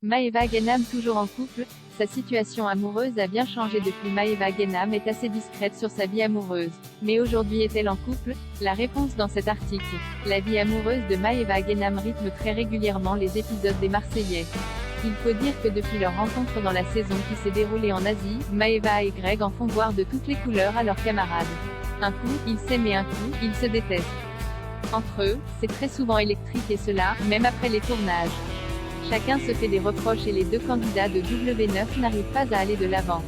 Maeva Guénam toujours en couple. Sa situation amoureuse a bien changé depuis. Maeva Guénam est assez discrète sur sa vie amoureuse. Mais aujourd'hui est-elle en couple? La réponse dans cet article. La vie amoureuse de Maeva Guénam rythme très régulièrement les épisodes des Marseillais. Il faut dire que depuis leur rencontre dans la saison qui s'est déroulée en Asie, Maeva et Greg en font voir de toutes les couleurs à leurs camarades. Un coup, ils s'aiment et un coup, ils se détestent. Entre eux, c'est très souvent électrique et cela, même après les tournages. Chacun se fait des reproches et les deux candidats de W9 n'arrivent pas à aller de l'avant.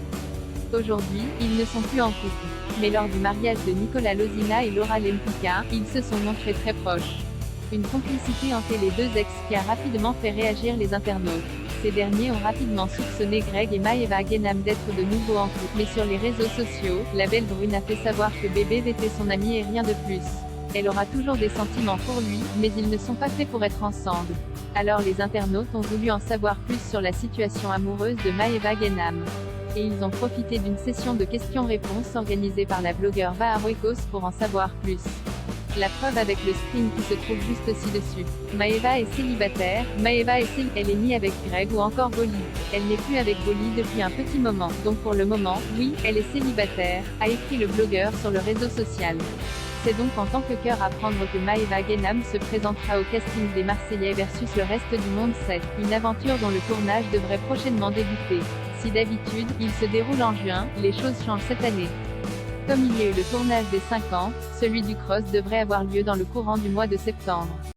Aujourd'hui, ils ne sont plus en couple. Mais lors du mariage de Nicolas Lozina et Laura Lempicka, ils se sont montrés très proches. Une complicité entre les deux ex qui a rapidement fait réagir les internautes. Ces derniers ont rapidement soupçonné Greg et Maeva Guénam d'être de nouveau en couple. Mais sur les réseaux sociaux, la belle brune a fait savoir que bébé était son ami et rien de plus. Elle aura toujours des sentiments pour lui, mais ils ne sont pas faits pour être ensemble. Alors les internautes ont voulu en savoir plus sur la situation amoureuse de Maeva Guénam. Et ils ont profité d'une session de questions-réponses organisée par la blogueur Vaharoikos pour en savoir plus. La preuve avec le screen qui se trouve juste ci-dessus. Maeva est célibataire. Elle est ni avec Greg ou encore Bolly. Elle n'est plus avec Bolly depuis un petit moment. Donc pour le moment, oui, elle est célibataire, a écrit le blogueur sur le réseau social. C'est donc en tant que cœur à prendre que Maeva Guénam se présentera au casting des Marseillais versus le reste du monde 7, une aventure dont le tournage devrait prochainement débuter. Si d'habitude, il se déroule en juin, les choses changent cette année. Comme il y a eu le tournage des 5 ans, celui du Cross devrait avoir lieu dans le courant du mois de septembre.